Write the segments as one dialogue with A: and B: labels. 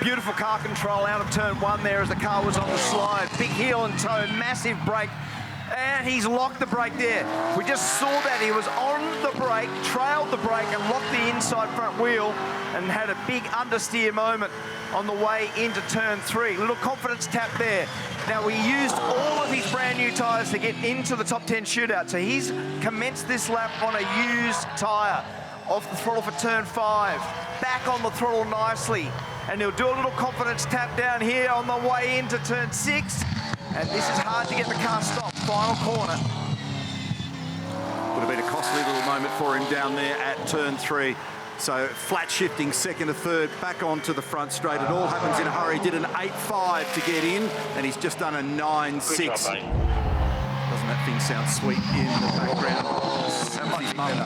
A: Beautiful car control out of turn one there as the car was on the slide. Big heel and toe, massive brake. And he's locked the brake there. We just saw that he was on the brake, trailed the brake and locked the inside front wheel and had a big understeer moment on the way into turn three. Little confidence tap there. Now, we used all of his brand new tyres to get into the top 10 shootout. So he's commenced this lap on a used tyre. Off the throttle for turn 5. Back on the throttle nicely. And he'll do a little confidence tap down here on the way into turn 6. And this is hard to get the car stopped. Final corner.
B: Would have been a costly little moment for him down there at turn 3. So flat shifting second to third, back onto the front straight. It all happens in a hurry. Did an 8.5 to get in, and he's just done a 9.6. Doesn't that thing sound sweet in the background? His mum,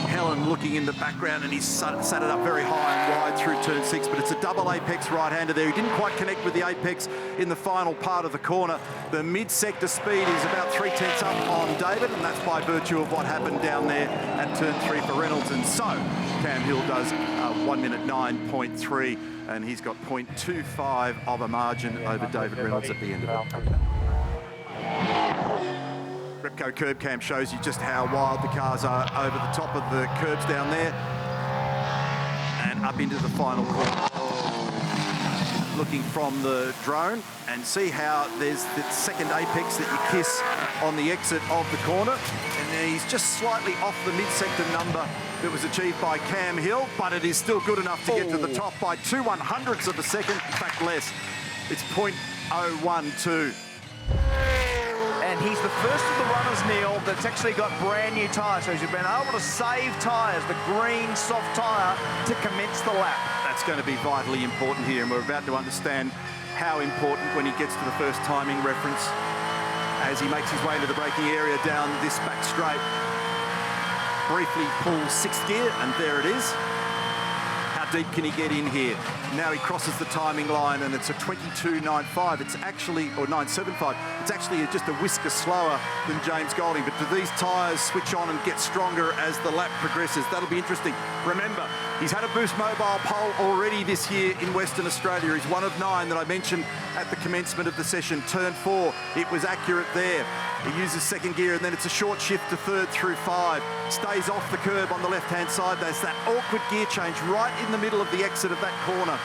B: Helen, looking in the background, and he's sat it up very high and wide through turn 6, but it's a double apex right-hander there. He didn't quite connect with the apex in the final part of the corner. The mid-sector speed is about 3/10 up on David, and that's by virtue of what happened down there at turn 3 for Reynolds. And so Cam Hill does 1 minute 9.3, and he's got 0.25 of a margin over David Reynolds at the end of it. Repco curb cam shows you just how wild the cars are over the top of the curbs down there and up into the final corner. Looking from the drone and see how there's the second apex that you kiss on the exit of the corner, and then he's just slightly off the mid-sector number that was achieved by Cam Hill, but it is still good enough to get to the top by 2/100ths of a second, in fact less. It's 0.012.
A: And he's the first of the runners, Neil, that's actually got brand new tyres. So he's been able to save tyres, the green soft tyre, to commence the lap.
B: That's going to be vitally important here, and we're about to understand how important when he gets to the first timing reference as he makes his way into the braking area down this back straight. Briefly pulls 6th gear, and there it is. How deep can he get in here? Now he crosses the timing line, and it's a 22.95. It's actually, or 9.75. It's actually just a whisker slower than James Golding. But do these tyres switch on and get stronger as the lap progresses? That'll be interesting. Remember, he's had a Boost Mobile pole already this year in Western Australia. He's one of 9 that I mentioned at the commencement of the session. Turn 4, it was accurate there. He uses 2nd gear, and then it's a short shift to 3rd through 5. Stays off the curb on the left-hand side. There's that awkward gear change right in the middle of the exit of that corner.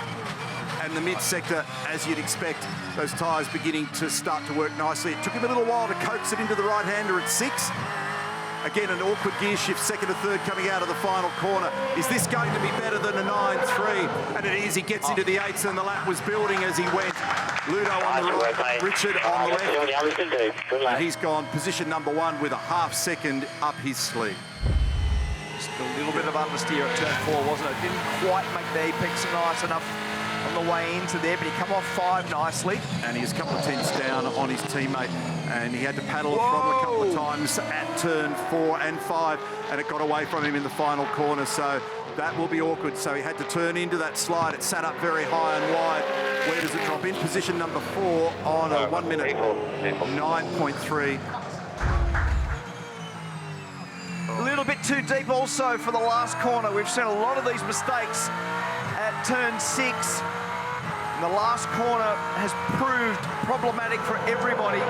B: And the mid-sector, as you'd expect, those tyres beginning to start to work nicely. It took him a little while to coax it into the right-hander at 6. Again, an awkward gear shift, 2nd to 3rd coming out of the final corner. Is this going to be better than a 9.3? And it is. He gets into the 8s, and the lap was building as he went. Ludo on the right, Richard on the left. And he's gone position number 1 with a ½ second up his sleeve.
A: Just a little bit of understeer at turn 4, wasn't it? Didn't quite make the apex nice enough on the way into there, but he come off 5 nicely.
B: And he's a couple of tenths down on his teammate, and he had to paddle the throttle a couple of times at turn 4 and 5, and it got away from him in the final corner, so that will be awkward. So he had to turn into that slide. It sat up very high and wide. Where does it drop in? Position number 4 on a 1 minute 9.3.
A: A little bit too deep also for the last corner. We've seen a lot of these mistakes at turn 6. And the last corner has proved problematic for everybody.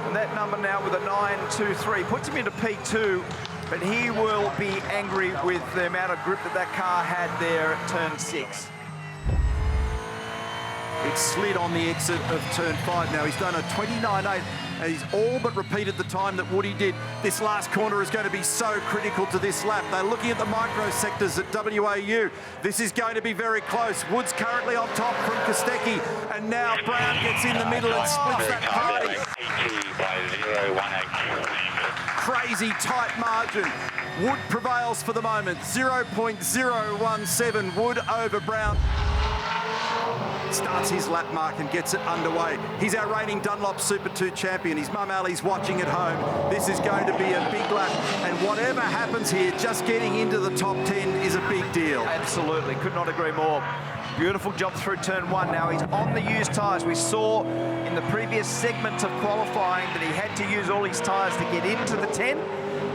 A: And that number now with a 9.23 puts him into P2, but he will be angry with the amount of grip that that car had there at turn 6.
B: It slid on the exit of turn 5. Now he's done a 29.8, and he's all but repeated the time that Woody did. This last corner is going to be so critical to this lap. They're looking at the micro sectors at WAU. This is going to be very close. Wood's currently on top from Kostecki, and now Brown gets in the middle and splits that party. Crazy tight margin. Wood prevails for the moment. 0.017 Wood over Brown. Starts his lap mark and gets it underway. He's our reigning Dunlop Super 2 champion. His mum Ali's watching at home. This is going to be a big lap, and whatever happens here, just getting into the top 10 is a big deal.
A: Absolutely, could not agree more. Beautiful job through turn 1. Now he's on the used tyres. We saw in the previous segment of qualifying that he had to use all his tyres to get into the 10.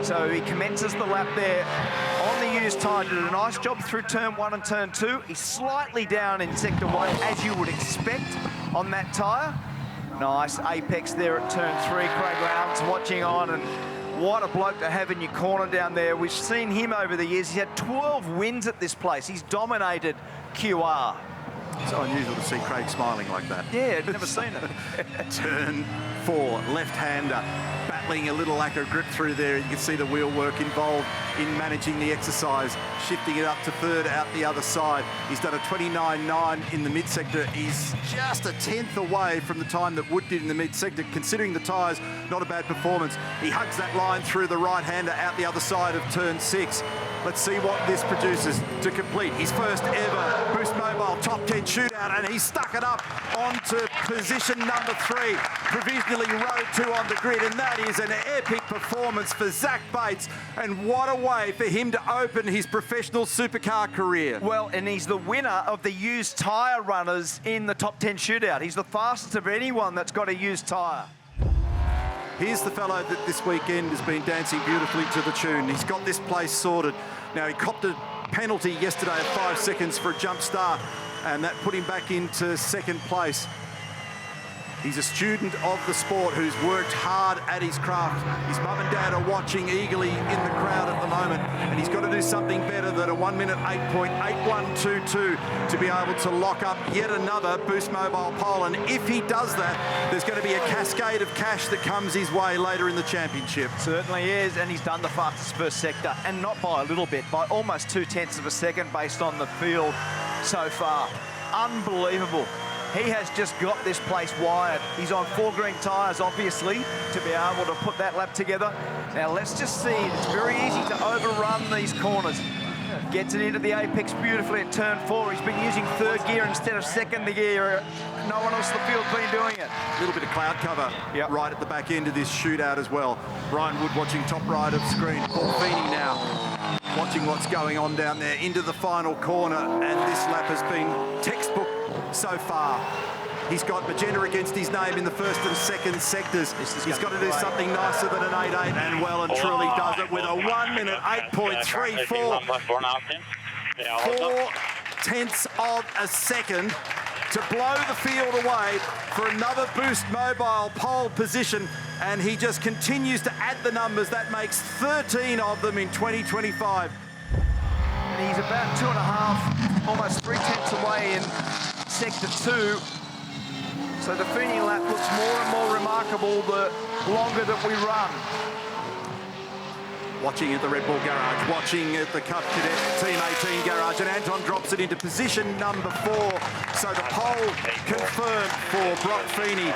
A: So he commences the lap there on the used tyre did a nice job through turn 1 and turn 2. He's slightly down in sector 1, as you would expect on that tyre. Nice apex there at turn 3. Craig Lowndes watching on, and what a bloke to have in your corner down there. We've seen him over the years. He's had 12 wins at this place. He's dominated QR.
B: It's so unusual to see Craig smiling like that.
A: Yeah, I'd never seen it.
B: Turn 4, left-hander, battling a little lack of grip through there. You can see the wheel work involved in managing the exercise, shifting it up to third out the other side. He's done a 29.9 in the mid-sector. He's just a tenth away from the time that Wood did in the mid-sector. Considering the tyres, not a bad performance. He hugs that line through the right-hander out the other side of turn 6. Let's see what this produces to complete his first ever Boost Mobile Top 10 shootout, and he's stuck it up onto position number 3, provisionally row 2 on the grid, and that is an epic performance for Zach Bates, and what a way for him to open his professional supercar career.
A: Well, and he's the winner of the used tyre runners in the Top 10 shootout. He's the fastest of anyone that's got a used tyre.
B: Here's the fellow that this weekend has been dancing beautifully to the tune. He's got this place sorted. Now, he copped a penalty yesterday of 5 seconds for a jump start, and that put him back into second place. He's a student of the sport who's worked hard at his craft. His mum and dad are watching eagerly in the crowd at the moment, and he's got to do something better than a 1 minute 8.8122 to be able to lock up yet another Boost Mobile pole. And if he does that, there's going to be a cascade of cash that comes his way later in the championship.
A: Certainly is, and he's done the fastest first sector, and not by a little bit, by almost 0.2 of a second based on the field so far. Unbelievable. He has just got this place wired. He's on 4 green tyres, obviously, to be able to put that lap together. Now, let's just see. It's very easy to overrun these corners. Gets it into the apex beautifully at turn 4. He's been using 3rd gear instead of 2nd gear. No one else in the field been doing it.
B: A little bit of cloud cover right at the back end of this shootout as well. Brian Wood watching top right of screen. Paul Feeney now watching what's going on down there into the final corner, and this lap has been textbook so far. He's got magenta against his name in the 1st and 2nd sectors. He's got to do something nicer than an 8.8, and well and truly does it with a 1 minute 8.34. 4/10 of a second to blow the field away for another Boost Mobile pole position, and he just continues to add the numbers. That makes 13 of them in 2025.
A: And he's about 2.5, almost 3/10 away in sector 2. So the Feeney lap looks more and more remarkable the longer that we run.
B: Watching at the Red Bull garage, watching at the Cup Cadet Team 18 garage, and Anton drops it into position number 4. So the pole confirmed for Brock Feeney.